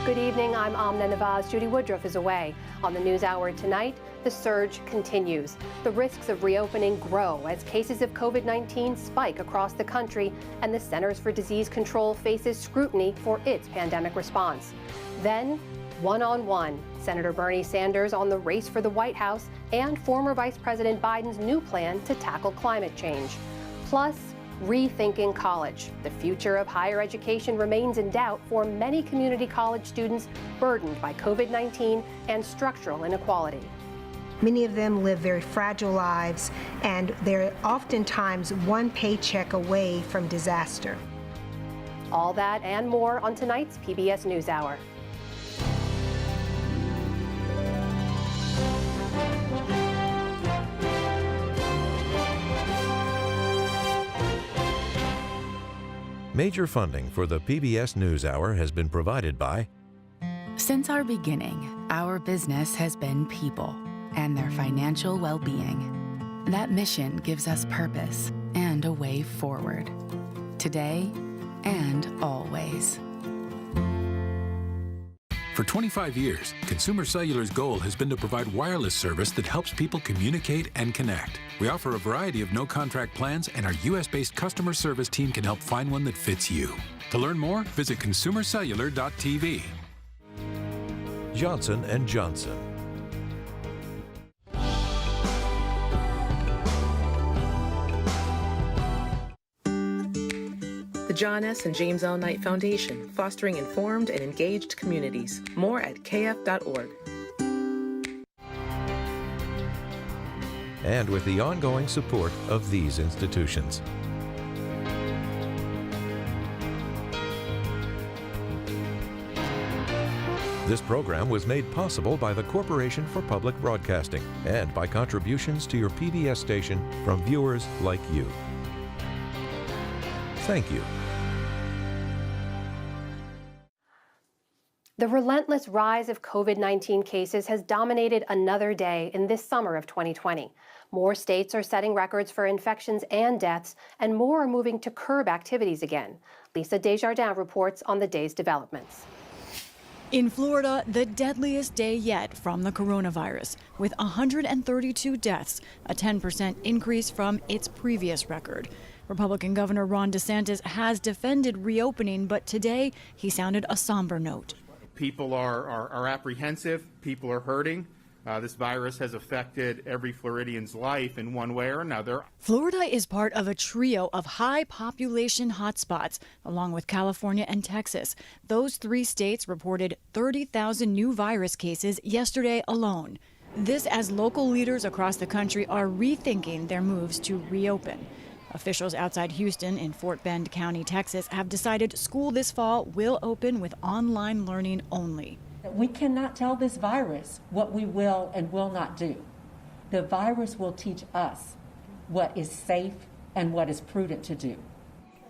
Good evening, I'm Amna Nawaz. Judy Woodruff is away. On the NewsHour tonight, the surge continues. The risks of reopening grow as cases of COVID-19 spike across the country, and the Centers for Disease Control faces scrutiny for its pandemic response. Then, one-on-one, Senator Bernie Sanders on the race for the White House and former Vice President Biden's new plan to tackle climate change. Plus, rethinking college. The future of higher education remains in doubt for many community college students burdened by COVID-19 and structural inequality. Many of them live very fragile lives, and they're oftentimes one paycheck away from disaster. All that and more on tonight's PBS NewsHour. Major funding for the PBS NewsHour has been provided by... Since our beginning, our business has been people and their financial well-being. That mission gives us purpose and a way forward, today and always. For 25 years, Consumer Cellular's goal has been to provide wireless service that helps people communicate and connect. We offer a variety of no-contract plans, and our U.S.-based customer service team can help find one that fits you. To learn more, visit consumercellular.tv. Johnson & Johnson. The John S. and James L. Knight Foundation, fostering informed and engaged communities. More at kf.org. And with the ongoing support of these institutions. This program was made possible by the Corporation for Public Broadcasting and by contributions to your PBS station from viewers like you. Thank you. The relentless rise of COVID-19 cases has dominated another day in this summer of 2020. More states are setting records for infections and deaths, and more are moving to curb activities again. Lisa Desjardins reports on the day's developments. In Florida, the deadliest day yet from the coronavirus, with 132 deaths, a 10% increase from its previous record. Republican Governor Ron DeSantis has defended reopening, but today he sounded a somber note. People are apprehensive. People are hurting. This virus has affected every Floridian's life in one way or another. Florida is part of a trio of high population hotspots, along with California and Texas. Those three states reported 30,000 new virus cases yesterday alone. This as local leaders across the country are rethinking their moves to reopen. Officials outside Houston in Fort Bend County, Texas, have decided school this fall will open with online learning only. We cannot tell this virus what we will and will not do. The virus will teach us what is safe and what is prudent to do.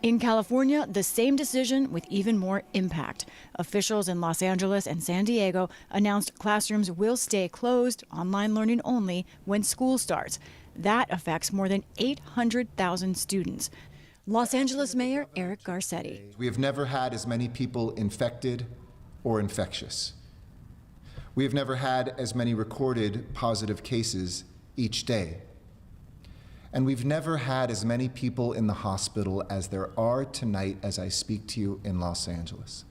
In California, the same decision with even more impact. Officials in Los Angeles and San Diego announced classrooms will stay closed, online learning only, when school starts. That affects more than 800,000 students. Los Angeles Mayor Eric Garcetti. We have never had as many people infected or infectious. We have never had as many recorded positive cases each day. And we've never had as many people in the hospital as there are tonight as I speak to you in Los Angeles.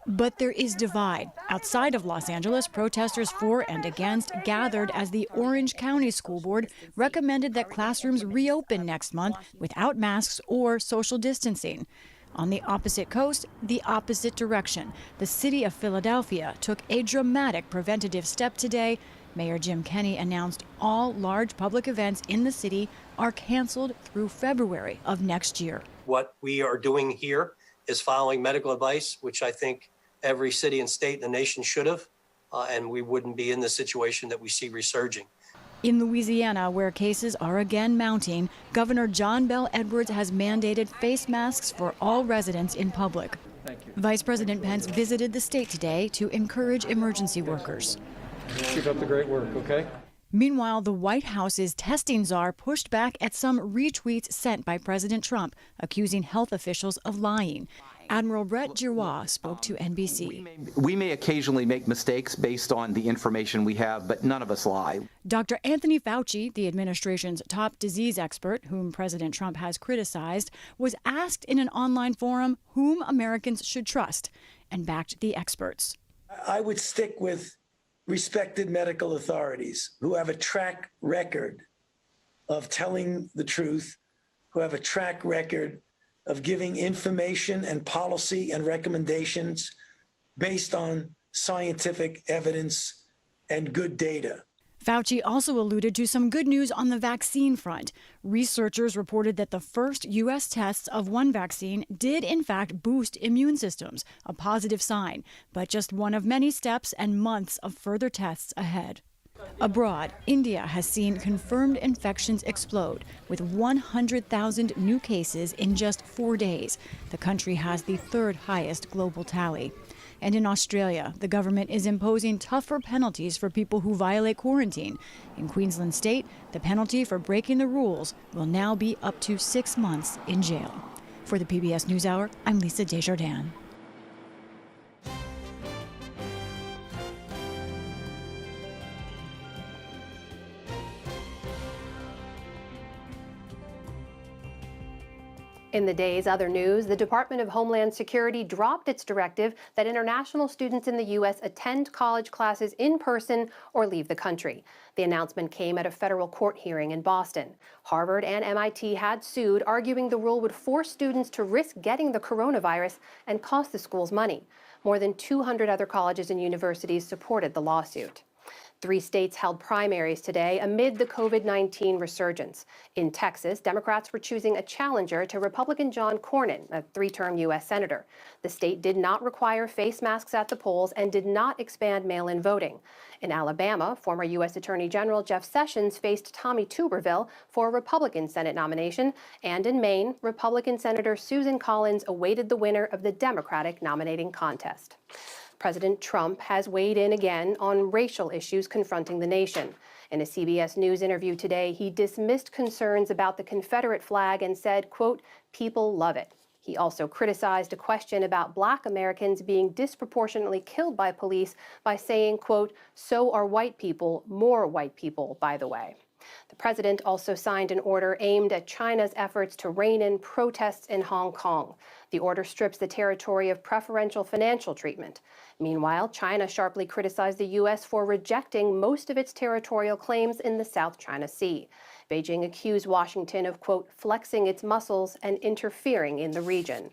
But there is divide. Outside of Los Angeles, protesters for and against gathered as the Orange County School Board recommended that classrooms reopen next month without masks or social distancing. On the opposite coast, the opposite direction. The city of Philadelphia took a dramatic preventative step today. Mayor Jim Kenney announced all large public events in the city are canceled through February of next year. What we are doing here is following medical advice, which I think every city and state in the nation should have, and we wouldn't be in the situation that we see resurging. In Louisiana, where cases are again mounting, Governor John Bel Edwards has mandated face masks for all residents in public. Vice President Pence visited the state today to encourage emergency workers. Keep up the great work, okay? Meanwhile, the White House's testing czar pushed back at some retweets sent by President Trump, accusing health officials of lying. Admiral Brett Giroir spoke to NBC. We may occasionally make mistakes based on the information we have, but none of us lie. Dr. Anthony Fauci, the administration's top disease expert, whom President Trump has criticized, was asked in an online forum whom Americans should trust and backed the experts. I would stick with respected medical authorities who have a track record of telling the truth, who have a track record of giving information and policy and recommendations based on scientific evidence and good data. Fauci also alluded to some good news on the vaccine front. Researchers reported that the first U.S. tests of one vaccine did in fact boost immune systems, a positive sign, but just one of many steps and months of further tests ahead. Abroad, India has seen confirmed infections explode, with 100,000 new cases in just 4 days. The country has the third highest global tally. And in Australia, the government is imposing tougher penalties for people who violate quarantine. In Queensland State, the penalty for breaking the rules will now be up to 6 months in jail. For the PBS NewsHour, I'm Lisa Desjardins. In the day's other news, the Department of Homeland Security dropped its directive that international students in the U.S. attend college classes in person or leave the country. The announcement came at a federal court hearing in Boston. Harvard and MIT had sued, arguing the rule would force students to risk getting the coronavirus and cost the schools money. More than 200 other colleges and universities supported the lawsuit. 3 states held primaries today amid the COVID-19 resurgence. In Texas, Democrats were choosing a challenger to Republican John Cornyn, a 3-term U.S. senator. The state did not require face masks at the polls and did not expand mail-in voting. In Alabama, former U.S. Attorney General Jeff Sessions faced Tommy Tuberville for a Republican Senate nomination. And in Maine, Republican Senator Susan Collins awaited the winner of the Democratic nominating contest. President Trump has weighed in again on racial issues confronting the nation. In a CBS News interview today, he dismissed concerns about the Confederate flag and said, quote, "People love it." He also criticized a question about Black Americans being disproportionately killed by police by saying, quote, "So are white people, more white people, by the way." The president also signed an order aimed at China's efforts to rein in protests in Hong Kong. The order strips the territory of preferential financial treatment. Meanwhile, China sharply criticized the U.S. for rejecting most of its territorial claims in the South China Sea. Beijing accused Washington of, quote, "flexing its muscles and interfering in the region."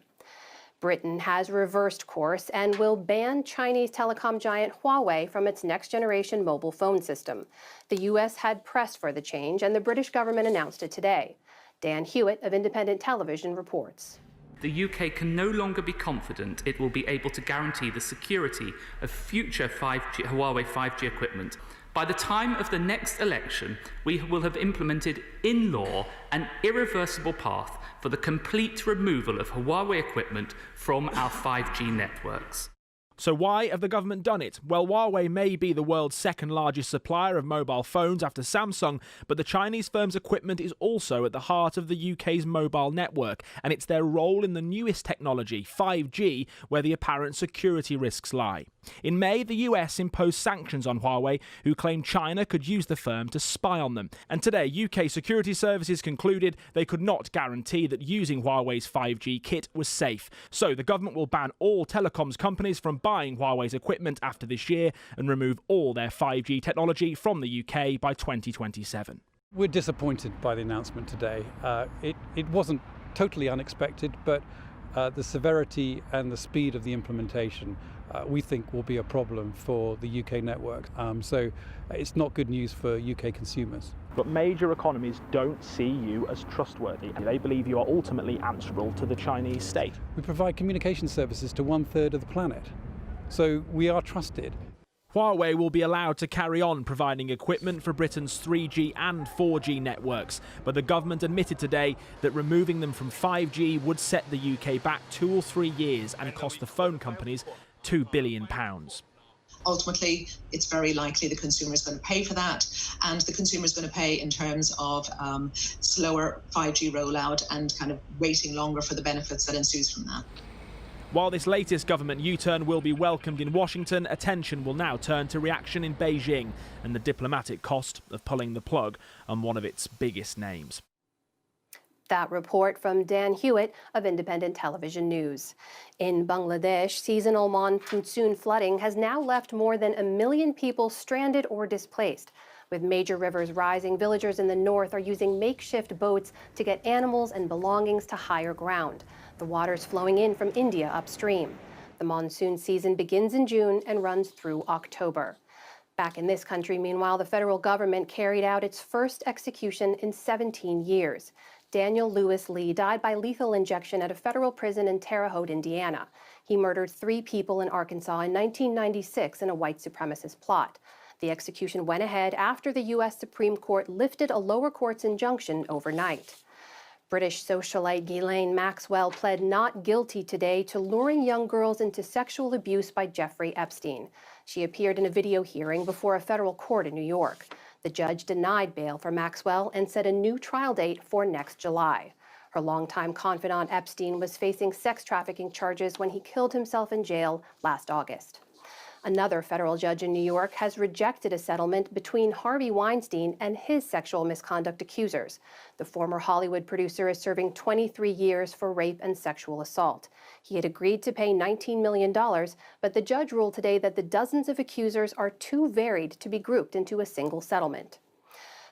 Britain has reversed course and will ban Chinese telecom giant Huawei from its next-generation mobile phone system. The U.S. had pressed for the change, and the British government announced it today. Dan Hewitt of Independent Television reports. The UK can no longer be confident it will be able to guarantee the security of future Huawei 5G equipment. By the time of the next election, we will have implemented in law an irreversible path for the complete removal of Huawei equipment from our 5G networks. So why have the government done it? Well, Huawei may be the world's second largest supplier of mobile phones after Samsung, but the Chinese firm's equipment is also at the heart of the UK's mobile network, and it's their role in the newest technology, 5G, where the apparent security risks lie. In May, the US imposed sanctions on Huawei, who claimed China could use the firm to spy on them. And today, UK security services concluded they could not guarantee that using Huawei's 5G kit was safe. So the government will ban all telecoms companies from buying Huawei's equipment after this year and remove all their 5G technology from the UK by 2027. We're disappointed by the announcement today. It wasn't totally unexpected, but the severity and the speed of the implementation we think will be a problem for the UK network. So it's not good news for UK consumers. But major economies don't see you as trustworthy. They believe you are ultimately answerable to the Chinese state. We provide communication services to 1/3 of the planet, so we are trusted. Huawei will be allowed to carry on providing equipment for Britain's 3G and 4G networks, but the government admitted today that removing them from 5G would set the UK back 2 or 3 years and cost the phone companies £2 billion. Ultimately, it's very likely the consumer is going to pay for that, and the consumer is going to pay in terms of slower 5G rollout and kind of waiting longer for the benefits that ensues from that. While this latest government U-turn will be welcomed in Washington, attention will now turn to reaction in Beijing and the diplomatic cost of pulling the plug on one of its biggest names. That report from Dan Hewitt of Independent Television News. In Bangladesh, seasonal monsoon flooding has now left more than 1 million people stranded or displaced. With major rivers rising, villagers in the north are using makeshift boats to get animals and belongings to higher ground. The water's flowing in from India upstream. The monsoon season begins in June and runs through October. Back in this country, meanwhile, the federal government carried out its first execution in 17 years. Daniel Lewis Lee died by lethal injection at a federal prison in Terre Haute, Indiana. He murdered 3 people in Arkansas in 1996 in a white supremacist plot. The execution went ahead after the U.S. Supreme Court lifted a lower court's injunction overnight. British socialite Ghislaine Maxwell pled not guilty today to luring young girls into sexual abuse by Jeffrey Epstein. She appeared in a video hearing before a federal court in New York. The judge denied bail for Maxwell and set a new trial date for next July. Her longtime confidant Epstein was facing sex trafficking charges when he killed himself in jail last August. Another federal judge in New York has rejected a settlement between Harvey Weinstein and his sexual misconduct accusers. The former Hollywood producer is serving 23 years for rape and sexual assault. He had agreed to pay $19 million, but the judge ruled today that the dozens of accusers are too varied to be grouped into a single settlement.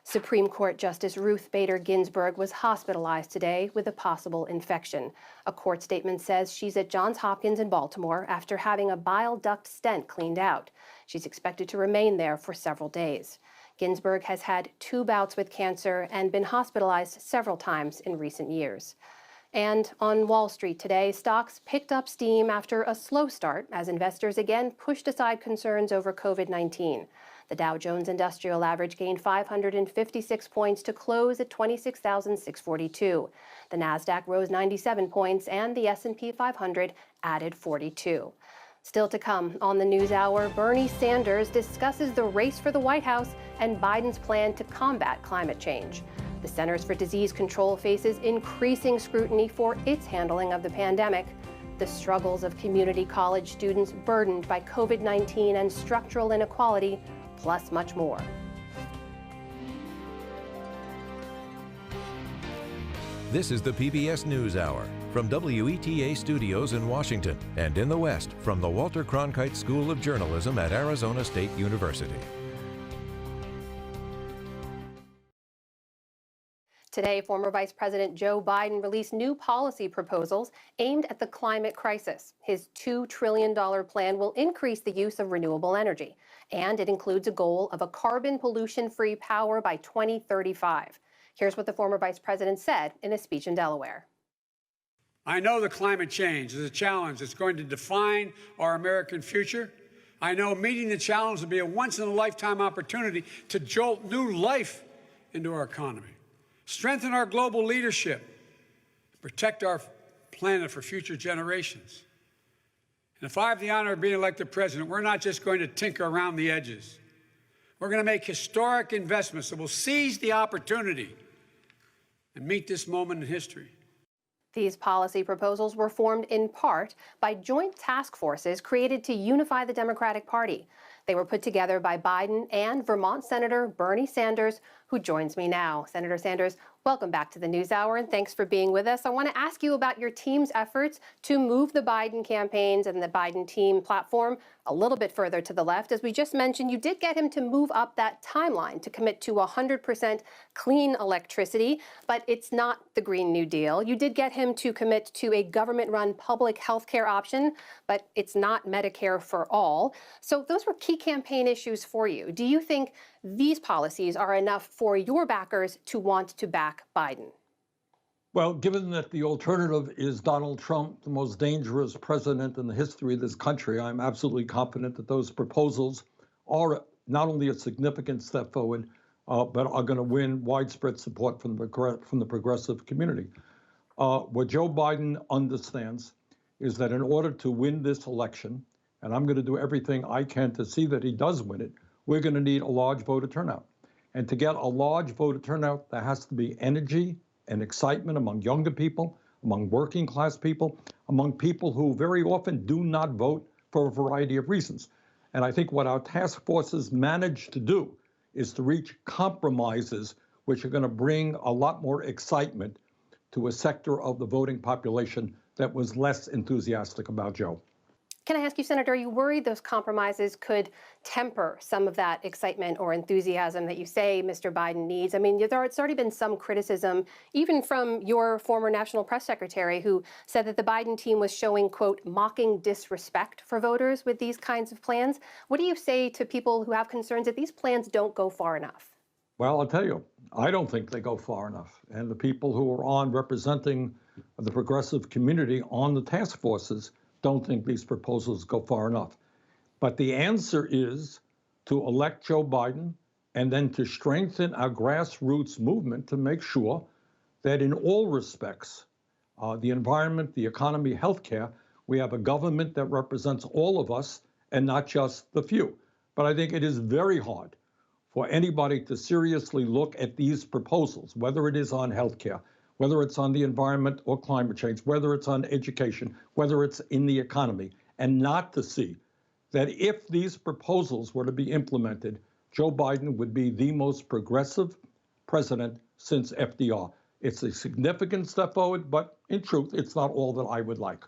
Supreme Court Justice Ruth Bader Ginsburg was hospitalized today with a possible infection. A court statement says she's at Johns Hopkins in Baltimore after having a bile duct stent cleaned out. She's expected to remain there for several days. Ginsburg has had 2 bouts with cancer and been hospitalized several times in recent years. And on Wall Street today, stocks picked up steam after a slow start as investors again pushed aside concerns over COVID-19. The Dow Jones Industrial Average gained 556 points to close at 26,642. The Nasdaq rose 97 points and the S&P 500 added 42. Still to come on the NewsHour, Bernie Sanders discusses the race for the White House and Biden's plan to combat climate change. The Centers for Disease Control faces increasing scrutiny for its handling of the pandemic. The struggles of community college students burdened by COVID-19 and structural inequality, plus much more. This is the PBS NewsHour from WETA Studios in Washington and in the West from the Walter Cronkite School of Journalism at Arizona State University. Today, former Vice President Joe Biden released new policy proposals aimed at the climate crisis. His $2 trillion plan will increase the use of renewable energy, and it includes a goal of a carbon pollution-free power by 2035. Here's what the former vice president said in a speech in Delaware. I know that climate change is a challenge that's going to define our American future. I know meeting the challenge will be a once-in-a-lifetime opportunity to jolt new life into our economy, strengthen our global leadership, protect our planet for future generations. And if I have the honor of being elected president, we're not just going to tinker around the edges. We're going to make historic investments that will seize the opportunity and meet this moment in history. These policy proposals were formed in part by joint task forces created to unify the Democratic Party. They were put together by Biden and Vermont Senator Bernie Sanders, who joins me now. Senator Sanders, welcome back to the NewsHour, and thanks for being with us. I want to ask you about your team's efforts to move the Biden campaigns and the Biden team platform a little bit further to the left. As we just mentioned, you did get him to move up that timeline to commit to 100% clean electricity, but it's not the Green New Deal. You did get him to commit to a government-run public health care option, but it's not Medicare for all. So those were key campaign issues for you. Do you think these policies are enough for your backers to want to back Biden? Well, given that the alternative is Donald Trump, the most dangerous president in the history of this country, I'm absolutely confident that those proposals are not only a significant step forward, but are going to win widespread support from the progressive community. What Joe Biden understands is that in order to win this election, and I'm going to do everything I can to see that he does win it, we're going to need a large voter turnout. And to get a large voter turnout, there has to be energy and excitement among younger people, among working class people, among people who very often do not vote for a variety of reasons. And I think what our task forces managed to do is to reach compromises which are going to bring a lot more excitement to a sector of the voting population that was less enthusiastic about Joe. Can I ask you, Senator, are you worried those compromises could temper some of that excitement or enthusiasm that you say Mr. Biden needs? I mean, there's already been some criticism, even from your former national press secretary, who said that the Biden team was showing, quote, mocking disrespect for voters with these kinds of plans. What do you say to people who have concerns that these plans don't go far enough? Well, I'll tell you, I don't think they go far enough. And the people who are on representing the progressive community on the task forces don't think these proposals go far enough. But the answer is to elect Joe Biden and then to strengthen our grassroots movement to make sure that in all respects, the environment, the economy, healthcare, we have a government that represents all of us and not just the few. But I think it is very hard for anybody to seriously look at these proposals, whether it is on healthcare, whether it's on the environment or climate change, whether it's on education, whether it's in the economy, and not to see that if these proposals were to be implemented, Joe Biden would be the most progressive president since FDR. It's a significant step forward, but in truth, it's not all that I would like.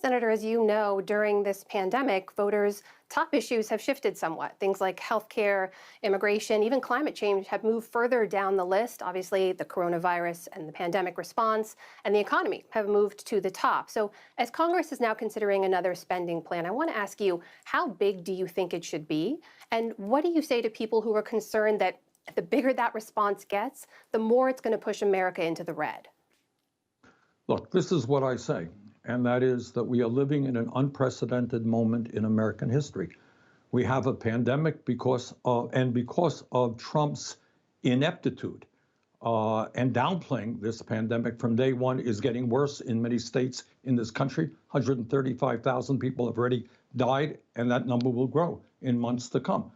Senator, as you know, during this pandemic, voters' top issues have shifted somewhat. Things like healthcare, immigration, even climate change have moved further down the list. Obviously, the coronavirus and the pandemic response and the economy have moved to the top. So as Congress is now considering another spending plan, I want to ask you, how big do you think it should be? And what do you say to people who are concerned that the bigger that response gets, the more it's going to push America into the red? Look, this is what I say. And that is that we are living in an unprecedented moment in American history. We have a pandemic because of Trump's ineptitude and downplaying this pandemic from day one is getting worse in many states in this country. 135,000 people have already died, and that number will grow in months to come.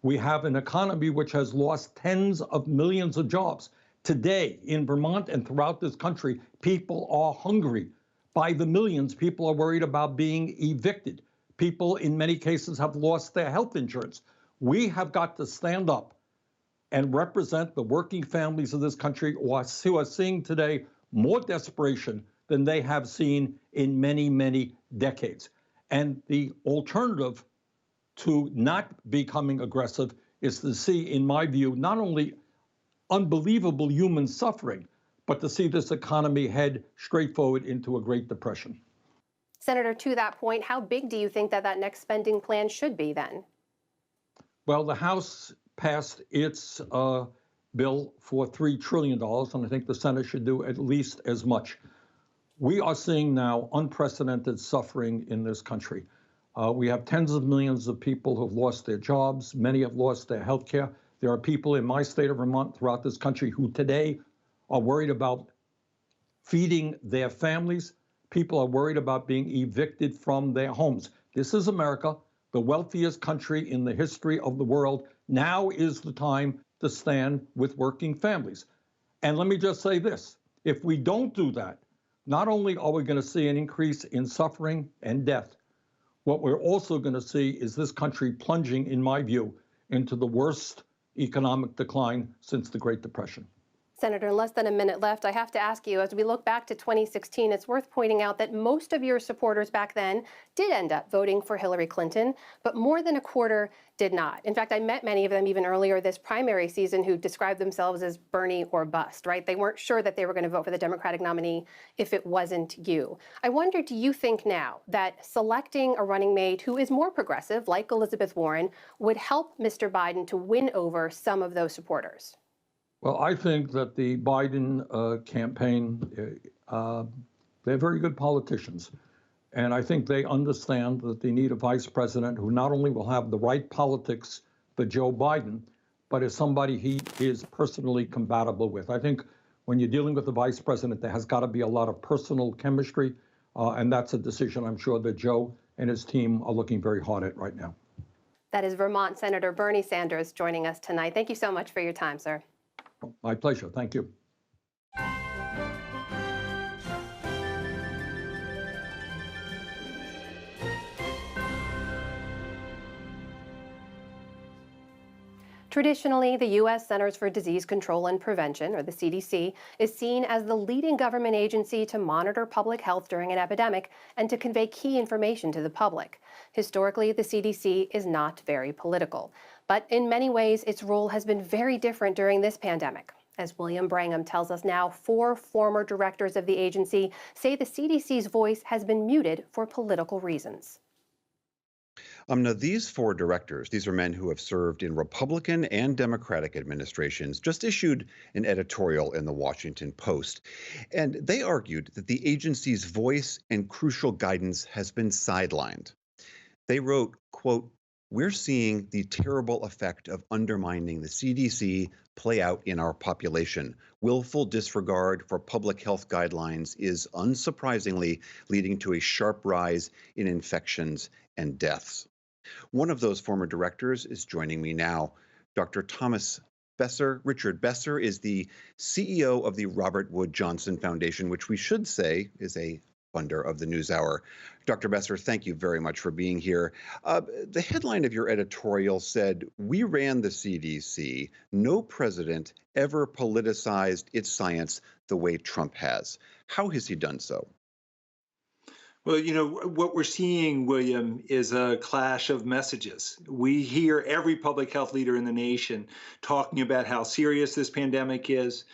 We have an economy which has lost tens of millions of jobs. Today, in Vermont and throughout this country, people are hungry. By the millions, people are worried about being evicted. People, in many cases, have lost their health insurance. We have got to stand up and represent the working families of this country who are seeing today more desperation than they have seen in many, many decades. And the alternative to not becoming aggressive is to see, in my view, not only unbelievable human suffering, but to see this economy head straight forward into a Great Depression. Senator, to that point, how big do you think that next spending plan should be then? Well, the House passed its bill for $3 trillion, and I think the Senate should do at least as much. We are seeing now unprecedented suffering in this country. We have tens of millions of people who have lost their jobs. Many have lost their health care. There are people in my state of Vermont, throughout this country, who today are worried about feeding their families. People are worried about being evicted from their homes. This is America, the wealthiest country in the history of the world. Now is the time to stand with working families. And let me just say this. If we don't do that, not only are we going to see an increase in suffering and death, what we're also going to see is this country plunging, in my view, into the worst economic decline since the Great Depression. Senator, in less than a minute left, I have to ask you, as we look back to 2016, it's worth pointing out that most of your supporters back then did end up voting for Hillary Clinton, but more than a quarter did not. In fact, I met many of them even earlier this primary season who described themselves as Bernie or bust, right? They weren't sure that they were going to vote for the Democratic nominee if it wasn't you. I wonder, do you think now that selecting a running mate who is more progressive, like Elizabeth Warren, would help Mr. Biden to win over some of those supporters? Well, I think that the Biden campaign, they're very good politicians. And I think they understand that they need a vice president who not only will have the right politics for Joe Biden, but is somebody he is personally compatible with. I think when you're dealing with the vice president, there has got to be a lot of personal chemistry. And that's a decision I'm sure that Joe and his team are looking very hard at right now. That is Vermont Senator Bernie Sanders joining us tonight. Thank you so much for your time, sir. My pleasure. Thank you. Traditionally, the U.S. Centers for Disease Control and Prevention, or the CDC, is seen as the leading government agency to monitor public health during an epidemic and to convey key information to the public. Historically, the CDC is not very political, but in many ways, its role has been very different during this pandemic. As William Brangham tells us now, 4 former directors of the agency say the CDC's voice has been muted for political reasons. Now, these 4 directors, these are men who have served in Republican and Democratic administrations, just issued an editorial in the Washington Post. And they argued that the agency's voice and crucial guidance has been sidelined. They wrote, quote, "We're seeing the terrible effect of undermining the CDC play out in our population. Willful disregard for public health guidelines is unsurprisingly leading to a sharp rise in infections and deaths." One of those former directors is joining me now. Dr. Thomas Besser. Richard Besser is the CEO of the Robert Wood Johnson Foundation, which we should say is a funder of the NewsHour. Dr. Besser, thank you very much for being here. The headline of your editorial said, "We ran the CDC. No president ever politicized its science the way Trump has." How has he done so? Well, what we're seeing, William, is a clash of messages. We hear every public health leader in the nation talking about how serious this pandemic is,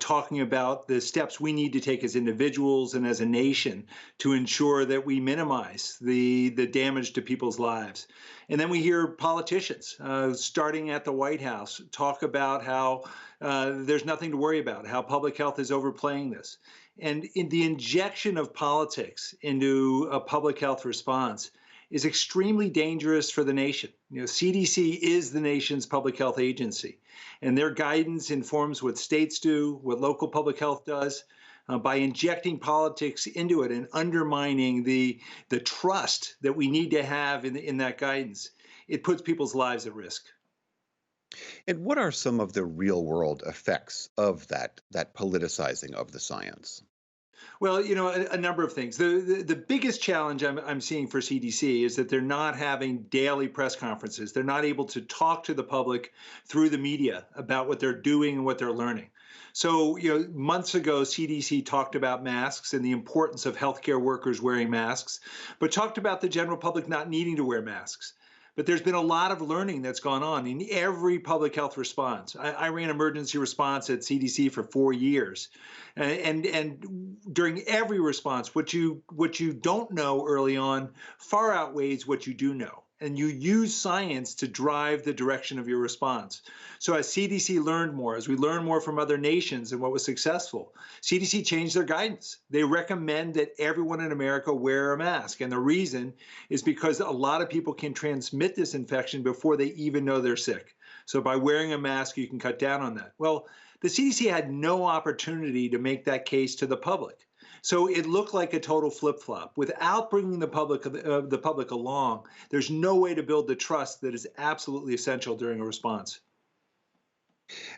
talking about the steps we need to take as individuals and as a nation to ensure that we minimize the damage to people's lives. And then we hear politicians, starting at the White House, talk about how there's nothing to worry about, how public health is overplaying this. And in the injection of politics into a public health response is extremely dangerous for the nation. CDC is the nation's public health agency, and their guidance informs what states do, what local public health does. By injecting politics into it and undermining the trust that we need to have in that guidance, it puts people's lives at risk. And what are some of the real world effects of that politicizing of the science? Well, a number of things. The biggest challenge I'm seeing for CDC is that they're not having daily press conferences. They're not able to talk to the public through the media about what they're doing and what they're learning. So, months ago, CDC talked about masks and the importance of healthcare workers wearing masks, but talked about the general public not needing to wear masks. But there's been a lot of learning that's gone on in every public health response. I ran emergency response at CDC for 4 years. And during every response, what you don't know early on far outweighs what you do know. And you use science to drive the direction of your response. So as CDC learned more, as we learn more from other nations and what was successful, CDC changed their guidance. They recommend that everyone in America wear a mask. And the reason is because a lot of people can transmit this infection before they even know they're sick. So by wearing a mask, you can cut down on that. Well, the CDC had no opportunity to make that case to the public. So it looked like a total flip-flop. Without bringing the public along, there's no way to build the trust that is absolutely essential during a response.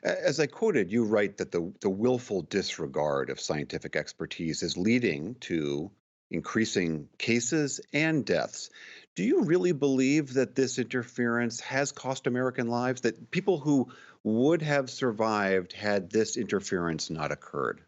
As I quoted, you write that the willful disregard of scientific expertise is leading to increasing cases and deaths. Do you really believe that this interference has cost American lives, that people who would have survived had this interference not occurred?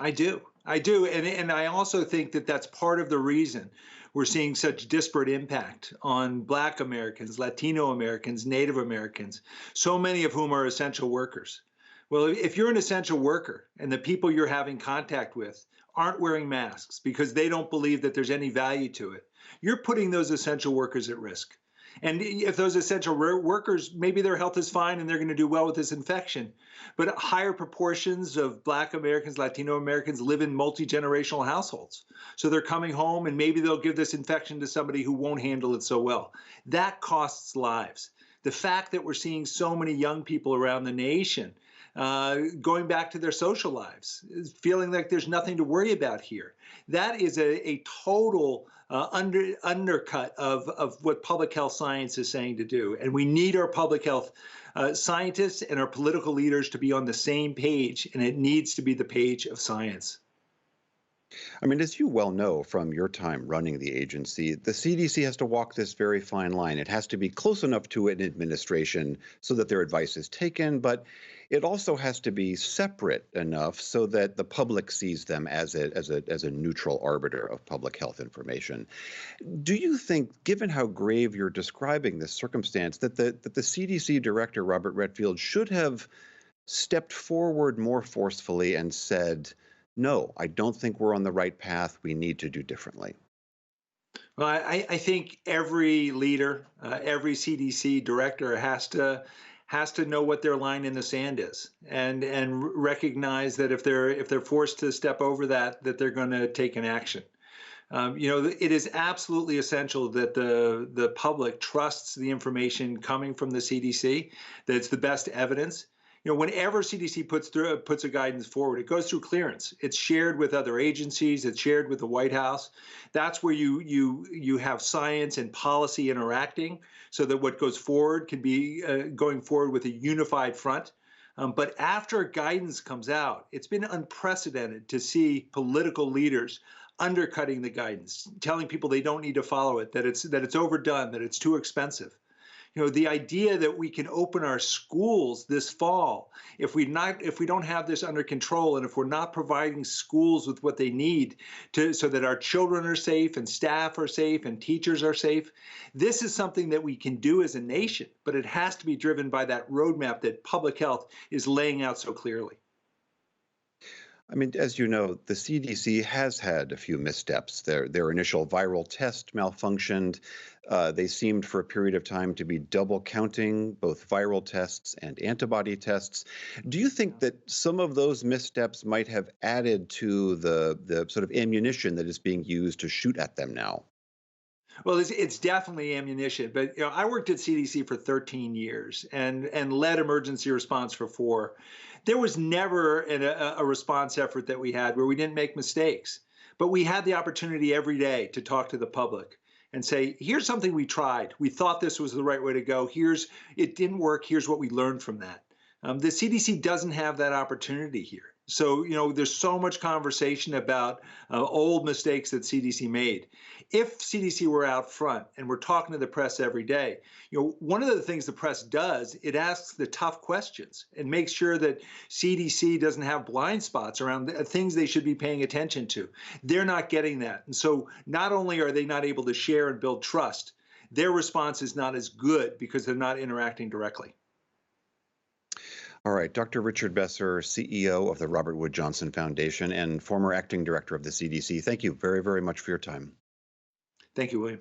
I do. And I also think that that's part of the reason we're seeing such disparate impact on Black Americans, Latino Americans, Native Americans, so many of whom are essential workers. Well, if you're an essential worker and the people you're having contact with aren't wearing masks because they don't believe that there's any value to it, you're putting those essential workers at risk. And if those essential workers, maybe their health is fine and they're going to do well with this infection, but higher proportions of Black Americans, Latino Americans live in multi-generational households. So they're coming home and maybe they'll give this infection to somebody who won't handle it so well. That costs lives. The fact that we're seeing so many young people around the nation going back to their social lives, feeling like there's nothing to worry about here, that is a total undercut of what public health science is saying to do. And we need our public health scientists and our political leaders to be on the same page, and it needs to be the page of science. I mean, as you well know from your time running the agency, the CDC has to walk this very fine line. It has to be close enough to an administration so that their advice is taken, but it also has to be separate enough so that the public sees them as a neutral arbiter of public health information. Do you think, given how grave you're describing this circumstance, that the CDC director, Robert Redfield, should have stepped forward more forcefully and said, no, I don't think we're on the right path. We need to do differently? Well, I think every leader, every CDC director has to know what their line in the sand is, and recognize that if they're forced to step over that they're going to take an action. It is absolutely essential that the public trusts the information coming from the CDC, that it's the best evidence. Whenever CDC puts a guidance forward, it goes through clearance. It's shared with other agencies. It's shared with the White House. That's where you have science and policy interacting, so that what goes forward can be going forward with a unified front. But after guidance comes out, it's been unprecedented to see political leaders undercutting the guidance, telling people they don't need to follow it, that it's overdone, that it's too expensive. The idea that we can open our schools this fall, if we don't have this under control, and if we're not providing schools with what they need so that our children are safe and staff are safe and teachers are safe, this is something that we can do as a nation, but it has to be driven by that roadmap that public health is laying out so clearly. I mean, as you know, the CDC has had a few missteps. Their initial viral test malfunctioned. They seemed for a period of time to be double counting both viral tests and antibody tests. Do you think that some of those missteps might have added to the sort of ammunition that is being used to shoot at them now? Well, it's definitely ammunition, but I worked at CDC for 13 years and led emergency response for 4. There was never a response effort that we had where we didn't make mistakes, but we had the opportunity every day to talk to the public and say, here's something we tried. We thought this was the right way to go. It didn't work. Here's what we learned from that. The CDC doesn't have that opportunity here. So, there's so much conversation about old mistakes that CDC made. If CDC were out front and we're talking to the press every day, one of the things the press does, it asks the tough questions and makes sure that CDC doesn't have blind spots around things they should be paying attention to. They're not getting that. And so not only are they not able to share and build trust, their response is not as good because they're not interacting directly. All right, Dr. Richard Besser, CEO of the Robert Wood Johnson Foundation and former acting director of the CDC. Thank you very, very much for your time. Thank you, William.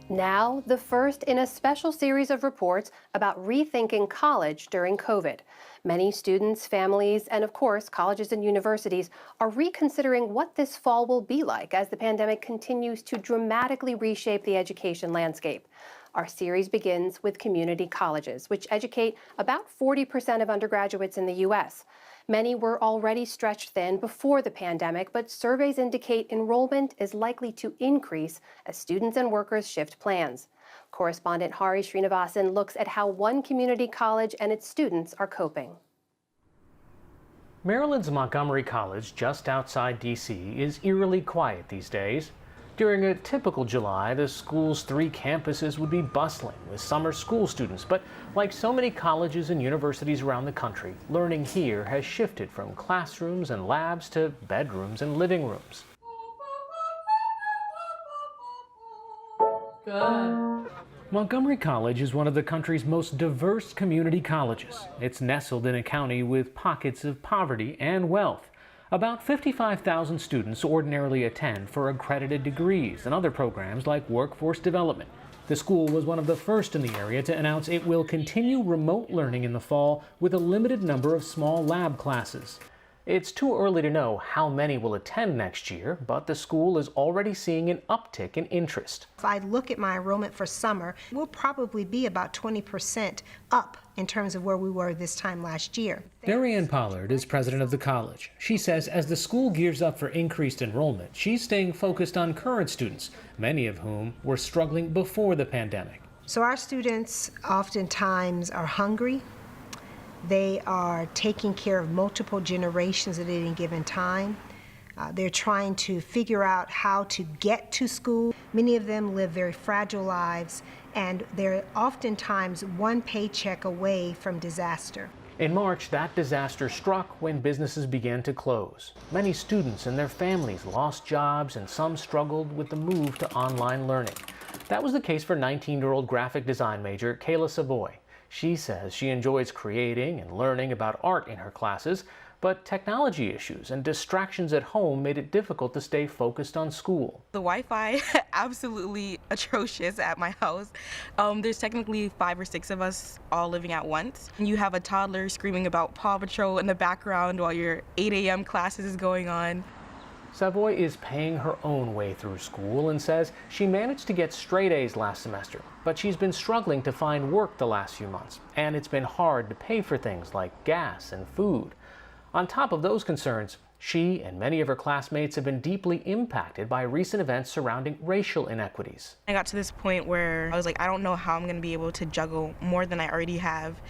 Now, the first in a special series of reports about rethinking college during COVID. Many students, families, and of course, colleges and universities are reconsidering what this fall will be like as the pandemic continues to dramatically reshape the education landscape. Our series begins with community colleges, which educate about 40% of undergraduates in the U.S. Many were already stretched thin before the pandemic, but surveys indicate enrollment is likely to increase as students and workers shift plans. Correspondent Hari Srinivasan looks at how one community college and its students are coping. Maryland's Montgomery College, just outside D.C., is eerily quiet these days. During a typical July, the school's 3 campuses would be bustling with summer school students, but like so many colleges and universities around the country, learning here has shifted from classrooms and labs to bedrooms and living rooms. Good. Montgomery College is one of the country's most diverse community colleges. It's nestled in a county with pockets of poverty and wealth. About 55,000 students ordinarily attend for accredited degrees and other programs like workforce development. The school was one of the first in the area to announce it will continue remote learning in the fall with a limited number of small lab classes. It's too early to know how many will attend next year, but the school is already seeing an uptick in interest. If I look at my enrollment for summer, we'll probably be about 20% up in terms of where we were this time last year. Marianne Pollard is president of the college. She says as the school gears up for increased enrollment, she's staying focused on current students, many of whom were struggling before the pandemic. So our students oftentimes are hungry. They are taking care of multiple generations at any given time. They're trying to figure out how to get to school. Many of them live very fragile lives, and they're oftentimes one paycheck away from disaster. In March, that disaster struck when businesses began to close. Many students and their families lost jobs, and some struggled with the move to online learning. That was the case for 19-year-old graphic design major Kayla Savoy. She says she enjoys creating and learning about art in her classes, but technology issues and distractions at home made it difficult to stay focused on school. The Wi-Fi, absolutely atrocious at my house. There's technically 5 or 6 of us all living at once. You have a toddler screaming about Paw Patrol in the background while your 8 a.m. classes is going on. Savoy is paying her own way through school and says she managed to get straight A's last semester, but she's been struggling to find work the last few months, and it's been hard to pay for things like gas and food. On top of those concerns, she and many of her classmates have been deeply impacted by recent events surrounding racial inequities. I got to this point where I was like, I don't know how I'm going to be able to juggle more than I already have.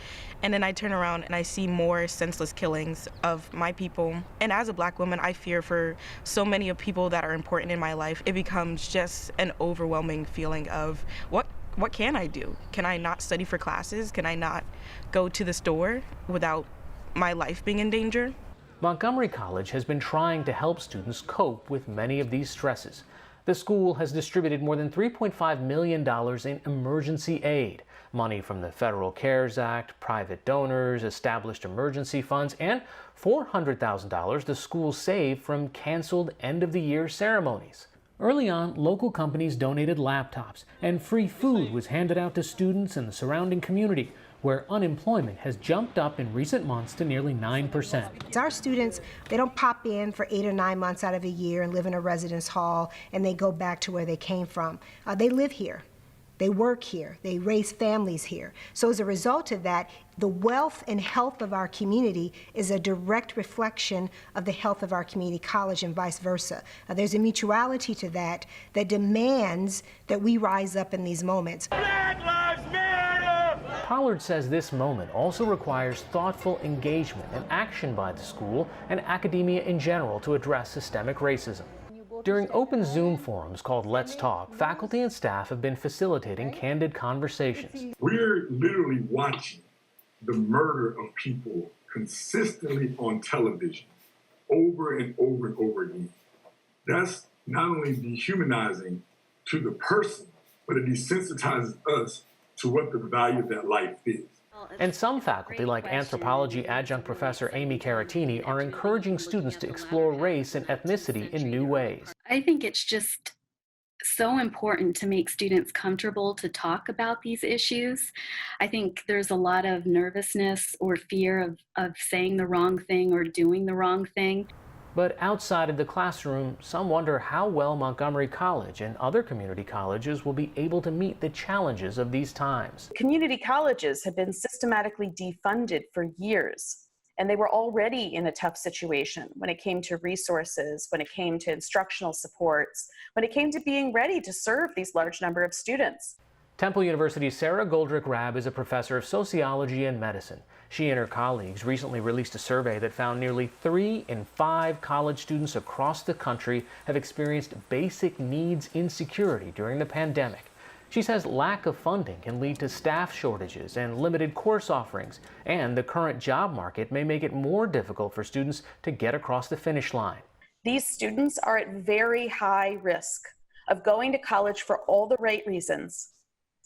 And then I turn around and I see more senseless killings of my people. And as a Black woman, I fear for so many of people that are important in my life. It becomes just an overwhelming feeling of what can I do? Can I not study for classes? Can I not go to the store without my life being in danger? Montgomery College has been trying to help students cope with many of these stresses. The school has distributed more than $3.5 million in emergency aid, money from the Federal CARES Act, private donors, established emergency funds, and $400,000 the school saved from canceled end-of-the-year ceremonies. Early on, local companies donated laptops, and free food was handed out to students in the surrounding community, where unemployment has jumped up in recent months to nearly 9%. Our students, they don't pop in for 8 or 9 months out of a year and live in a residence hall and they go back to where they came from. They live here. They work here. They raise families here. So as a result of that, the wealth and health of our community is a direct reflection of the health of our community college and vice versa. There's a mutuality to that that demands that we rise up in these moments. Black Lives Matter! Pollard says this moment also requires thoughtful engagement and action by the school and academia in general to address systemic racism. During open Zoom forums called Let's Talk, faculty and staff have been facilitating candid conversations. We're literally watching the murder of people consistently on television over and over and over again. That's not only dehumanizing to the person, but it desensitizes us to what the value of that life is. And some faculty, like anthropology adjunct professor Amy Caratini, are encouraging students to explore race and ethnicity in new ways. I think it's just so important to make students comfortable to talk about these issues. I think there's a lot of nervousness or fear of saying the wrong thing or doing the wrong thing. But outside of the classroom, some wonder how well Montgomery College and other community colleges will be able to meet the challenges of these times. Community colleges have been systematically defunded for years, and they were already in a tough situation when it came to resources, when it came to instructional supports, when it came to being ready to serve these large number of students. Temple University's Sarah Goldrick-Rabb is a professor of sociology and medicine. She and her colleagues recently released a survey that found nearly 3 in 5 college students across the country have experienced basic needs insecurity during the pandemic. She says lack of funding can lead to staff shortages and limited course offerings, and the current job market may make it more difficult for students to get across the finish line. These students are at very high risk of going to college for all the right reasons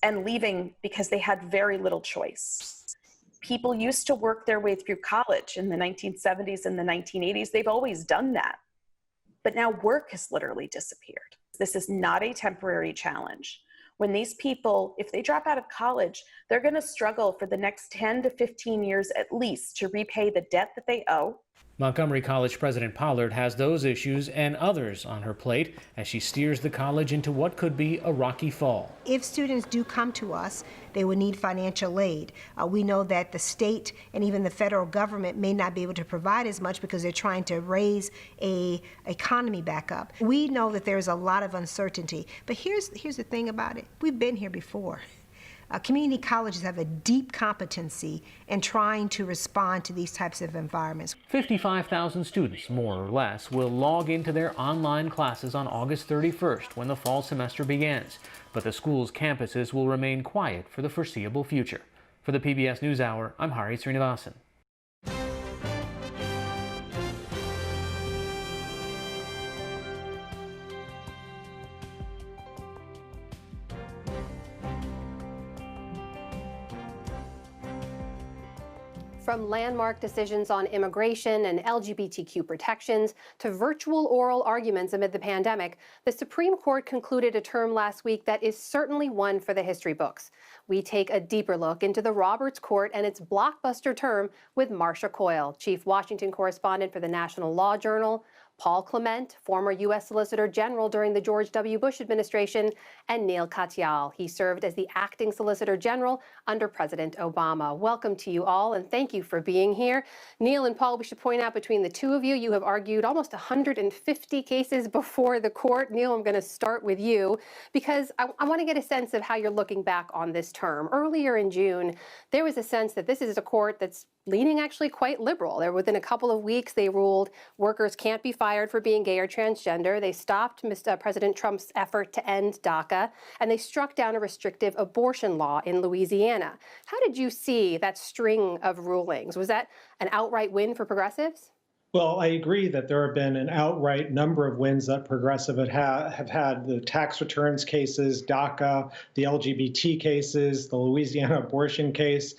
and leaving because they had very little choice. People used to work their way through college in the 1970s and the 1980s. They've always done that. But now work has literally disappeared. This is not a temporary challenge. When these people, if they drop out of college, they're going to struggle for the next 10 to 15 years at least to repay the debt that they owe. Montgomery College President Pollard has those issues and others on her plate as she steers the college into what could be a rocky fall. If students do come to us, they will need financial aid. We know that the state and even the federal government may not be able to provide as much because they're trying to raise a economy back up. We know that there's a lot of uncertainty, but here's the thing about it. We've been here before. Community colleges have a deep competency in trying to respond to these types of environments. 55,000 students, more or less, will log into their online classes on August 31st when the fall semester begins. But the school's campuses will remain quiet for the foreseeable future. For the PBS NewsHour, I'm Hari Srinivasan. From landmark decisions on immigration and LGBTQ protections to virtual oral arguments amid the pandemic, the Supreme Court concluded a term last week that is certainly one for the history books. We take a deeper look into the Roberts Court and its blockbuster term with Marcia Coyle, Chief Washington Correspondent for the National Law Journal, Paul Clement, former U.S. Solicitor General during the George W. Bush administration, and Neil Katyal. He served as the acting Solicitor General under President Obama. Welcome to you all, and thank you for being here. Neil and Paul, we should point out between the two of you, you have argued almost 150 cases before the court. Neil, I'm going to start with you because I want to get a sense of how you're looking back on this term. Earlier in June, there was a sense that this is a court that's leaning actually quite liberal. Within a couple of weeks, they ruled workers can't be fired for being gay or transgender. They stopped President Trump's effort to end DACA, and they struck down a restrictive abortion law in Louisiana. How did you see that string of rulings? Was that an outright win for progressives? Well, I agree that there have been an outright number of wins that progressive have had. The tax returns cases, DACA, the LGBT cases, the Louisiana abortion case.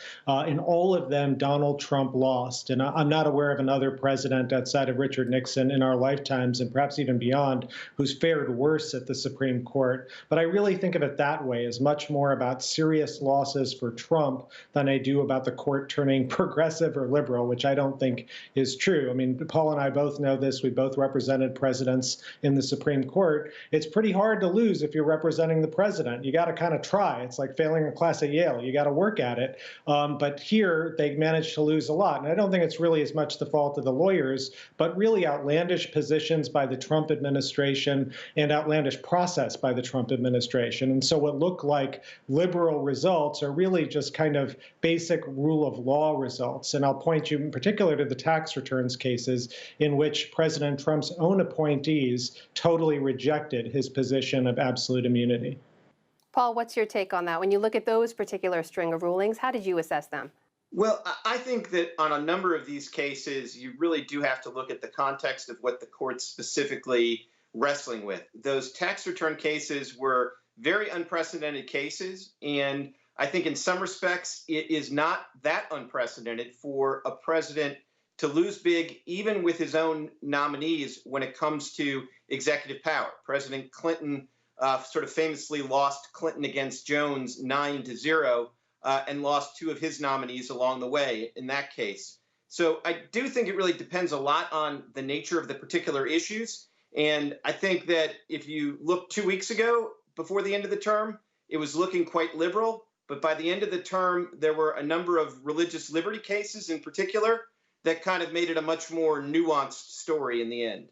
In all of them, Donald Trump lost. And I'm not aware of another president outside of Richard Nixon in our lifetimes, and perhaps even beyond, who's fared worse at the Supreme Court. But I really think of it that way, as much more about serious losses for Trump than I do about the court turning progressive or liberal, which I don't think is true. I mean, Paul and I both know this. We both represented presidents in the Supreme Court. It's pretty hard to lose if you're representing the president. You got to kind of try. It's like failing a class at Yale. You got to work at it. But here, they managed to lose a lot. And I don't think it's really as much the fault of the lawyers, but really outlandish positions by the Trump administration and outlandish process by the Trump administration. And so what look like liberal results are really just kind of basic rule of law results. And I'll point you in particular to the tax returns cases, in which President Trump's own appointees totally rejected his position of absolute immunity. Paul, what's your take on that? When you look at those particular string of rulings, how did you assess them? Well, I think that on a number of these cases, you really do have to look at the context of what the court's specifically wrestling with. Those tax return cases were very unprecedented cases, and I think in some respects, it is not that unprecedented for a president to lose big, even with his own nominees, when it comes to executive power. President Clinton sort of famously lost Clinton against Jones 9-0 and lost two of his nominees along the way in that case. So I do think it really depends a lot on the nature of the particular issues. And I think that if you look 2 weeks ago, before the end of the term, it was looking quite liberal. But by the end of the term, there were a number of religious liberty cases in particular that kind of made it a much more nuanced story in the end.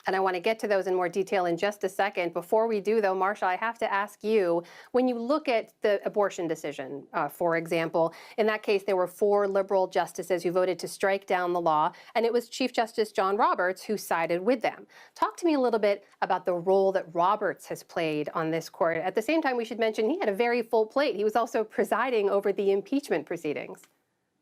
And I want to get to those in more detail in just a second. Before we do, though, Marcia, I have to ask you, when you look at the abortion decision, for example, in that case, there were 4 liberal justices who voted to strike down the law, and it was Chief Justice John Roberts who sided with them. Talk to me a little bit about the role that Roberts has played on this court. At the same time, we should mention he had a very full plate. He was also presiding over the impeachment proceedings.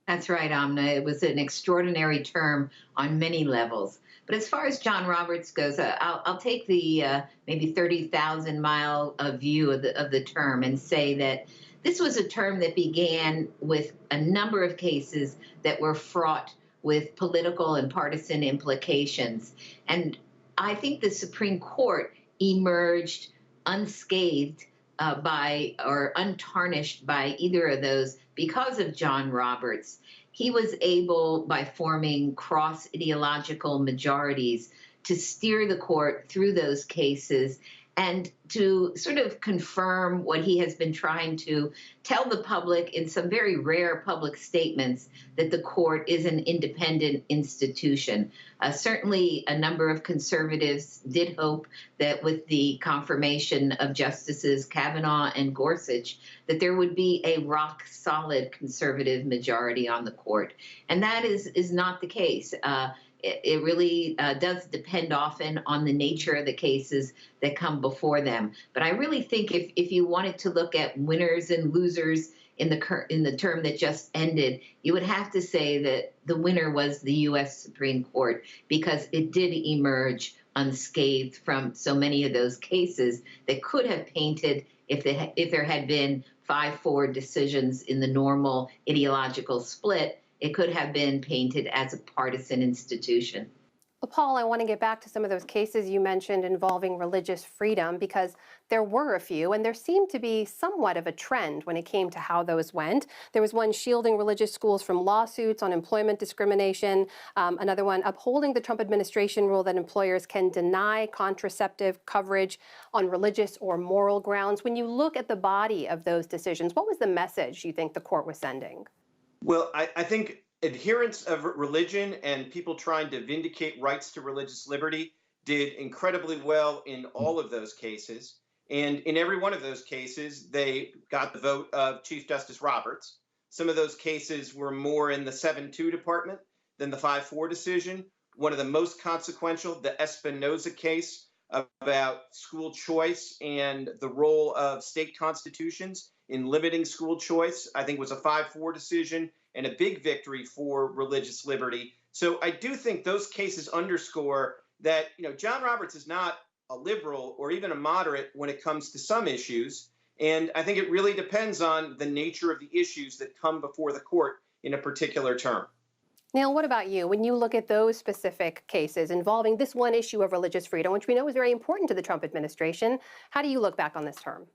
That's right, Amna. It was an extraordinary term on many levels. But as far as John Roberts goes, I'll take the maybe 30,000-mile view of the term and say that this was a term that began with a number of cases that were fraught with political and partisan implications. And I think the Supreme Court emerged unscathed by or untarnished by either of those because of John Roberts. he was able, by forming cross-ideological majorities, to steer the court through those cases and to sort of confirm what he has been trying to tell the public in some very rare public statements, that the court is an independent institution. Certainly, a number of conservatives did hope that with the confirmation of Justices Kavanaugh and Gorsuch, that there would be a rock-solid conservative majority on the court. And that is not the case. It really does depend often on the nature of the cases that come before them. But I really think if you wanted to look at winners and losers in the term that just ended, you would have to say that the winner was the U.S. Supreme Court, because it did emerge unscathed from so many of those cases that could have painted, if there had been 5-4 decisions in the normal ideological split, it could have been painted as a partisan institution. Well, Paul, I want to get back to some of those cases you mentioned involving religious freedom, because there were a few, and there seemed to be somewhat of a trend when it came to how those went. There was one shielding religious schools from lawsuits on employment discrimination, another one upholding the Trump administration rule that employers can deny contraceptive coverage on religious or moral grounds. When you look at the body of those decisions, what was the message you think the court was sending? Well, I think adherents of religion and people trying to vindicate rights to religious liberty did incredibly well in all of those cases. And in every one of those cases, they got the vote of Chief Justice Roberts. Some of those cases were more in the 7-2 department than the 5-4 decision. One of the most consequential, the Espinoza case about school choice and the role of state constitutions in limiting school choice, I think was a 5-4 decision and a big victory for religious liberty. So I do think those cases underscore that, John Roberts is not a liberal or even a moderate when it comes to some issues. And I think it really depends on the nature of the issues that come before the court in a particular term. Neil, what about you? When you look at those specific cases involving this one issue of religious freedom, which we know is very important to the Trump administration, how do you look back on this term?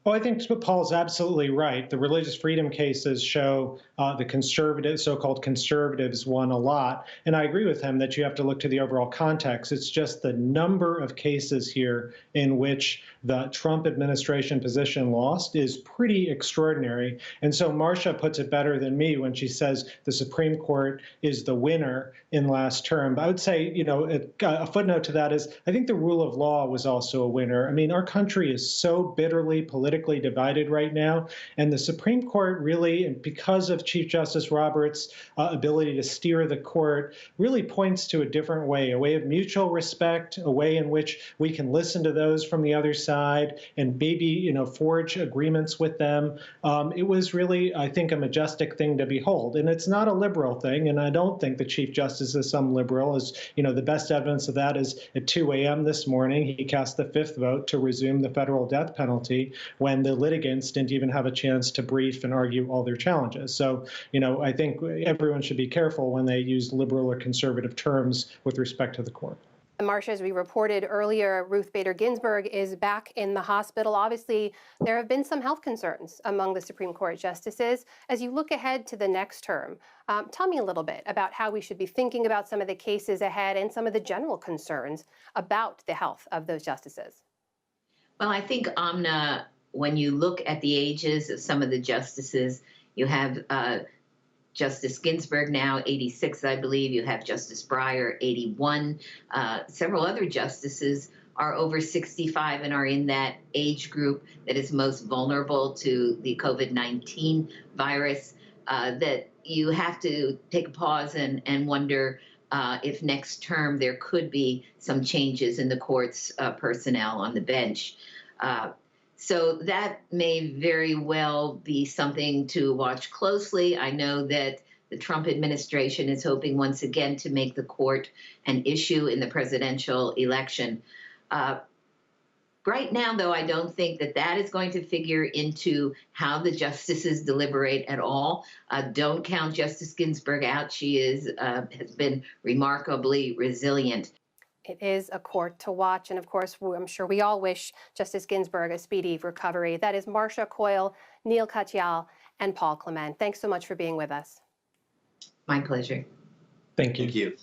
Well, I think Paul's absolutely right. The religious freedom cases show the conservative, so-called conservatives won a lot. And I agree with him that you have to look to the overall context. It's just the number of cases here in which the Trump administration position lost is pretty extraordinary. And so Marcia puts it better than me when she says the Supreme Court is the winner in last term. But I would say, a footnote to that is I think the rule of law was also a winner. I mean, our country is so bitterly politically divided right now. And the Supreme Court really, and because of Chief Justice Roberts' ability to steer the court, really points to a different way, a way of mutual respect, a way in which we can listen to those from the other side and maybe, forge agreements with them. It was really, I think, a majestic thing to behold. And it's not a liberal thing. And I don't think the Chief Justice is some liberal. As the best evidence of that is at 2 a.m. this morning, he cast the 5th vote to resume the federal death penalty when the litigants didn't even have a chance to brief and argue all their challenges. So, I think everyone should be careful when they use liberal or conservative terms with respect to the court. Marcia, as we reported earlier, Ruth Bader Ginsburg is back in the hospital. Obviously, there have been some health concerns among the Supreme Court justices. As you look ahead to the next term, tell me a little bit about how we should be thinking about some of the cases ahead and some of the general concerns about the health of those justices. Well, I think, Amna, when you look at the ages of some of the justices, you have Justice Ginsburg now 86, I believe. You have Justice Breyer 81. Several other justices are over 65 and are in that age group that is most vulnerable to the COVID-19 virus, that you have to take a pause and wonder if next term there could be some changes in the court's personnel on the bench. So that may very well be something to watch closely. I know that the Trump administration is hoping once again to make the court an issue in the presidential election. Right now, though, I don't think that is going to figure into how the justices deliberate at all. Don't count Justice Ginsburg out. She has been remarkably resilient. It is a court to watch. And of course, I'm sure we all wish Justice Ginsburg a speedy recovery. That is Marcia Coyle, Neil Katyal, and Paul Clement. Thanks so much for being with us. My pleasure. Thank you. Thank you.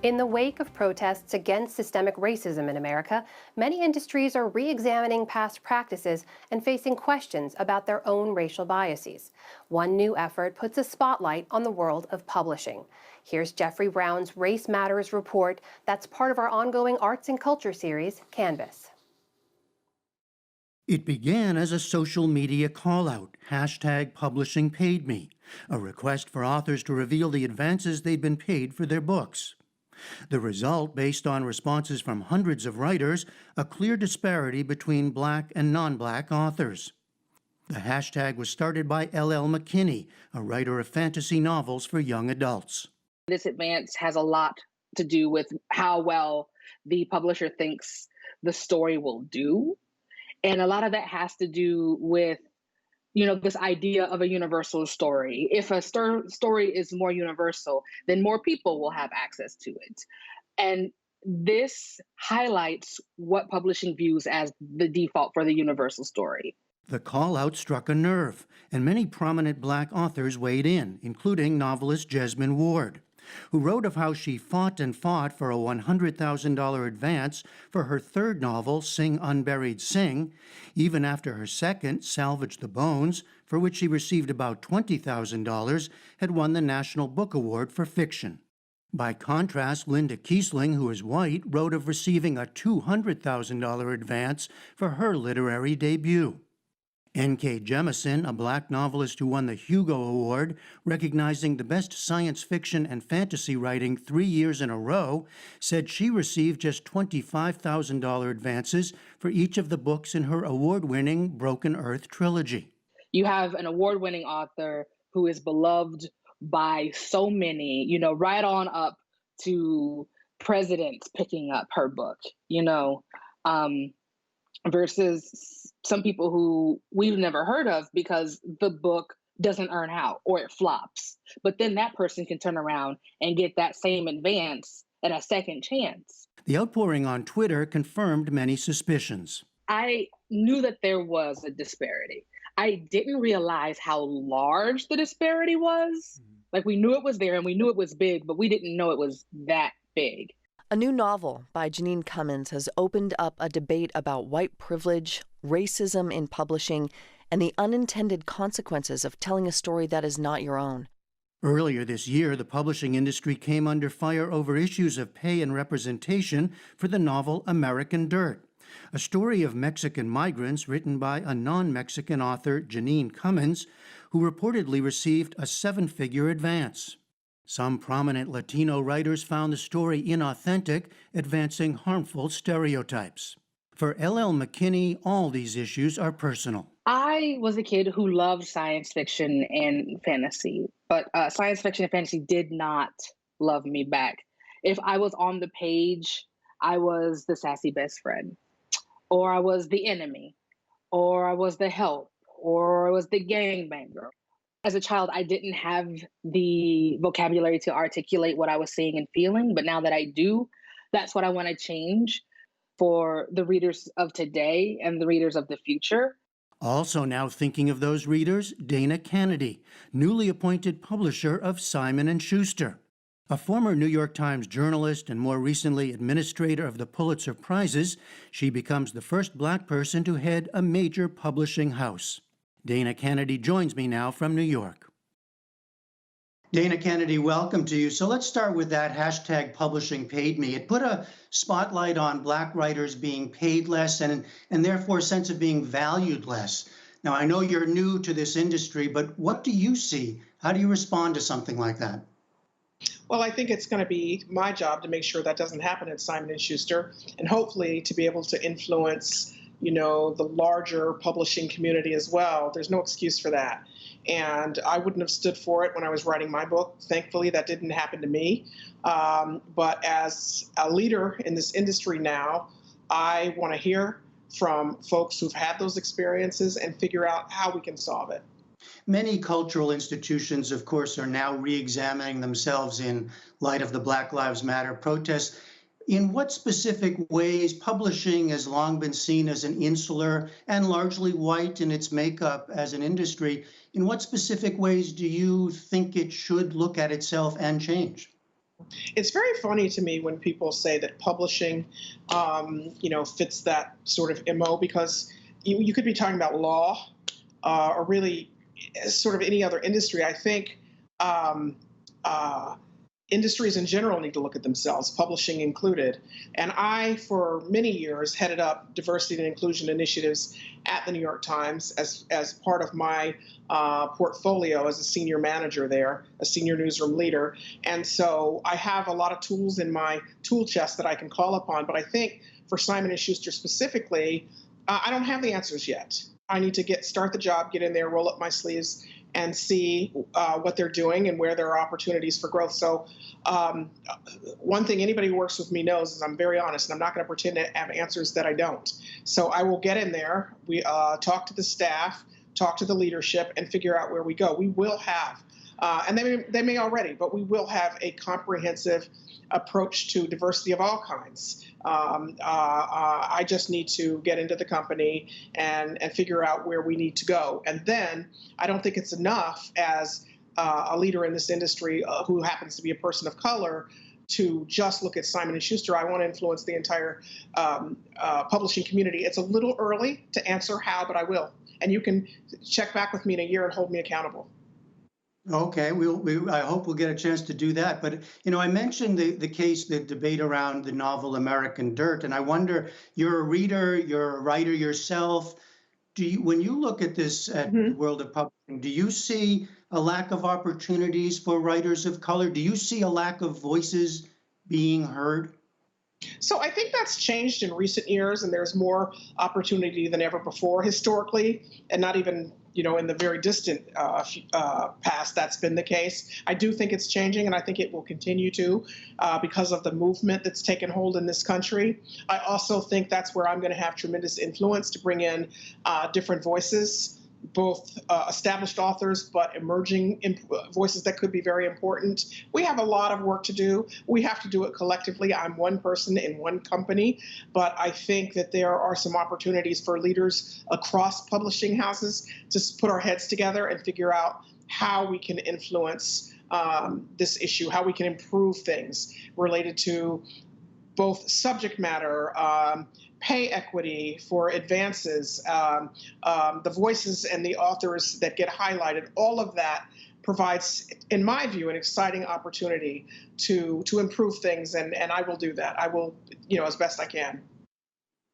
In the wake of protests against systemic racism in America, many industries are re-examining past practices and facing questions about their own racial biases. One new effort puts a spotlight on the world of publishing. Here's Jeffrey Brown's Race Matters report that's part of our ongoing arts and culture series, Canvas. It began as a social media call-out, #PublishingPaidMe, a request for authors to reveal the advances they'd been paid for their books. The result, based on responses from hundreds of writers, a clear disparity between Black and non-Black authors. The hashtag was started by L.L. McKinney, a writer of fantasy novels for young adults. This advance has a lot to do with how well the publisher thinks the story will do. And a lot of that has to do with, this idea of a universal story. If a story is more universal, then more people will have access to it. And this highlights what publishing views as the default for the universal story. The call-out struck a nerve, and many prominent Black authors weighed in, including novelist Jesmyn Ward, who wrote of how she fought and fought for a $100,000 advance for her third novel, Sing Unburied Sing, even after her second, Salvage the Bones, for which she received about $20,000, had won the National Book Award for fiction. By contrast, Linda Kiesling, who is white, wrote of receiving a $200,000 advance for her literary debut. N.K. Jemisin, a Black novelist who won the Hugo Award, recognizing the best science fiction and fantasy writing 3 years in a row, said she received just $25,000 advances for each of the books in her award-winning Broken Earth trilogy. You have an award-winning author who is beloved by so many, right on up to presidents picking up her book, versus some people who we've never heard of because the book doesn't earn out or it flops. But then that person can turn around and get that same advance and a second chance. The outpouring on Twitter confirmed many suspicions. I knew that there was a disparity. I didn't realize how large the disparity was. Like, we knew it was there and we knew it was big, but we didn't know it was that big. A new novel by Jeanine Cummins has opened up a debate about white privilege, racism in publishing, and the unintended consequences of telling a story that is not your own. Earlier this year, the publishing industry came under fire over issues of pay and representation for the novel American Dirt, a story of Mexican migrants written by a non-Mexican author, Jeanine Cummins, who reportedly received a 7-figure advance. Some prominent Latino writers found the story inauthentic, advancing harmful stereotypes. For L.L. McKinney, all these issues are personal. I was a kid who loved science fiction and fantasy, but science fiction and fantasy did not love me back. If I was on the page, I was the sassy best friend, or I was the enemy, or I was the help, or I was the gangbanger. As a child, I didn't have the vocabulary to articulate what I was seeing and feeling, but now that I do, that's what I want to change for the readers of today and the readers of the future. Also now thinking of those readers, Dana Kennedy, newly appointed publisher of Simon & Schuster. A former New York Times journalist and more recently administrator of the Pulitzer Prizes, she becomes the first Black person to head a major publishing house. Dana Kennedy joins me now from New York. Dana Kennedy, welcome to you. So let's start with that #PublishingPaidMe. It put a spotlight on Black writers being paid less and therefore a sense of being valued less. Now, I know you're new to this industry, but what do you see? How do you respond to something like that? Well, I think it's going to be my job to make sure that doesn't happen at Simon & Schuster, and hopefully to be able to influence the larger publishing community as well. There's no excuse for that. And I wouldn't have stood for it when I was writing my book. Thankfully, that didn't happen to me. But as a leader in this industry now, I want to hear from folks who've had those experiences and figure out how we can solve it. Many cultural institutions, of course, are now re-examining themselves in light of the Black Lives Matter protests. In what specific ways publishing has long been seen as an insular and largely white in its makeup as an industry? In what specific ways do you think it should look at itself and change? It's very funny to me when people say that publishing, fits that sort of MO, because you could be talking about law or really sort of any other industry. I think industries in general need to look at themselves, publishing included. And I, for many years, headed up diversity and inclusion initiatives at the New York Times as part of my portfolio as a senior manager there, a senior newsroom leader. And so I have a lot of tools in my tool chest that I can call upon. But I think for Simon & Schuster specifically, I don't have the answers yet. I need to start the job, get in there, roll up my sleeves, and see what they're doing and where there are opportunities for growth. So one thing anybody who works with me knows is I'm very honest, and I'm not going to pretend to have answers that I don't. So I will get in there, we talk to the staff, talk to the leadership, and figure out where we go. We will have, and they may already, but we will have a comprehensive approach to diversity of all kinds. I just need to get into the company and figure out where we need to go. And then I don't think it's enough as a leader in this industry who happens to be a person of color to just look at Simon & Schuster. I want to influence the entire publishing community. It's a little early to answer how, but I will. And you can check back with me in a year and hold me accountable. Okay, I hope we'll get a chance to do that. But, I mentioned the debate around the novel American Dirt, and I wonder, you're a reader, you're a writer yourself. When you look at this, at the world of publishing, do you see a lack of opportunities for writers of color? Do you see a lack of voices being heard? So I think that's changed in recent years, and there's more opportunity than ever before. Historically, and not even in the very distant past, that's been the case. I do think it's changing, and I think it will continue to because of the movement that's taken hold in this country. I also think that's where I'm going to have tremendous influence to bring in different voices, both established authors, but emerging voices that could be very important. We have a lot of work to do. We have to do it collectively. I'm one person in one company, but I think that there are some opportunities for leaders across publishing houses to put our heads together and figure out how we can influence this issue, how we can improve things related to both subject matter, pay equity for advances, the voices and the authors that get highlighted. All of that provides, in my view, an exciting opportunity to improve things, and I will do that. I will, as best I can.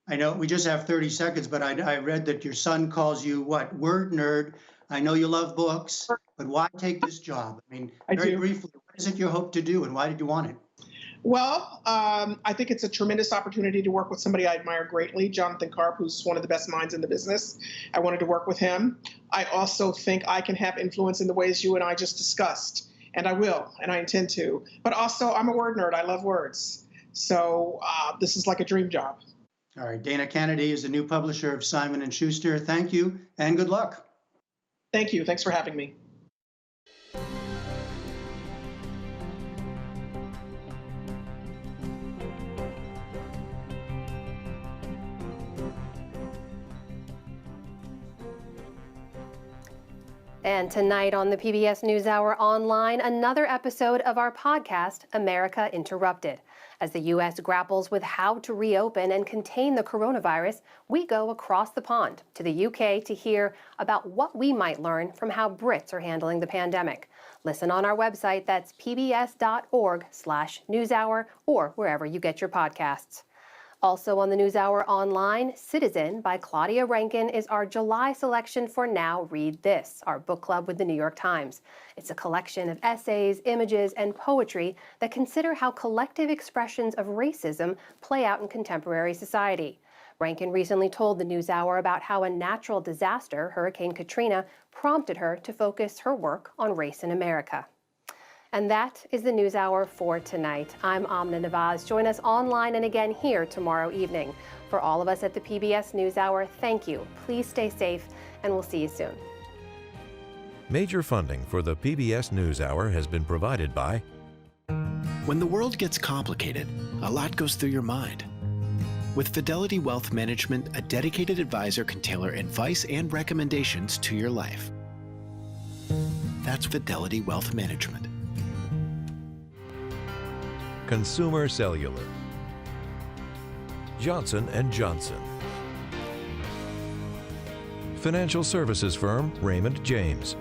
I know we just have 30 seconds, but I read that your son calls you what? Word nerd. I know you love books, but why take this job? I mean, very briefly, what is it you hope to do, and why did you want it? Well, I think it's a tremendous opportunity to work with somebody I admire greatly, Jonathan Karp, who's one of the best minds in the business. I wanted to work with him. I also think I can have influence in the ways you and I just discussed, and I will, and I intend to. But also, I'm a word nerd. I love words. So this is like a dream job. All right. Dana Kennedy is the new publisher of Simon & Schuster. Thank you, and good luck. Thank you. Thanks for having me. And tonight on the PBS NewsHour Online, another episode of our podcast, America Interrupted. As the U.S. grapples with how to reopen and contain the coronavirus, we go across the pond to the UK to hear about what we might learn from how Brits are handling the pandemic. Listen on our website, that's pbs.org/newshour, or wherever you get your podcasts. Also on the NewsHour Online, Citizen by Claudia Rankine is our July selection for Now Read This, our book club with the New York Times. It's a collection of essays, images, and poetry that consider how collective expressions of racism play out in contemporary society. Rankine recently told the NewsHour about how a natural disaster, Hurricane Katrina, prompted her to focus her work on race in America. And that is the NewsHour for tonight. I'm Amna Nawaz. Join us online and again here tomorrow evening. For all of us at the PBS NewsHour, thank you. Please stay safe, and we'll see you soon. Major funding for the PBS NewsHour has been provided by... When the world gets complicated, a lot goes through your mind. With Fidelity Wealth Management, a dedicated advisor can tailor advice and recommendations to your life. That's Fidelity Wealth Management. Consumer Cellular, Johnson & Johnson, financial services firm Raymond James,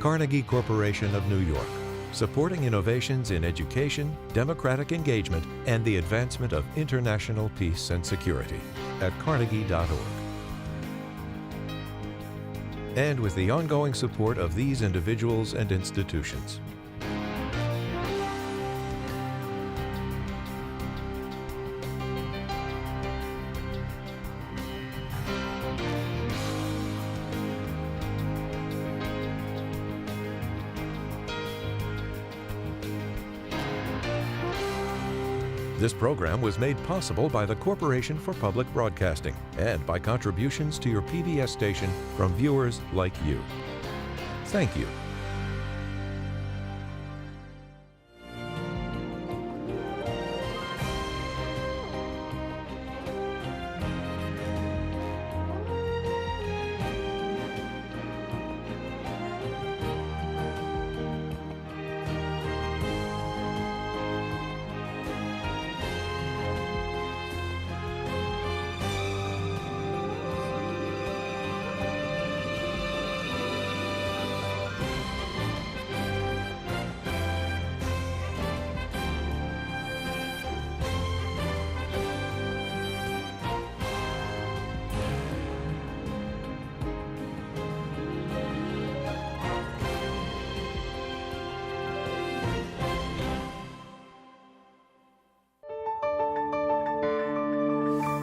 Carnegie Corporation of New York, supporting innovations in education, democratic engagement, and the advancement of international peace and security at carnegie.org. And with the ongoing support of these individuals and institutions. This program was made possible by the Corporation for Public Broadcasting and by contributions to your PBS station from viewers like you. Thank you.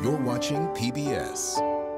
You're watching PBS.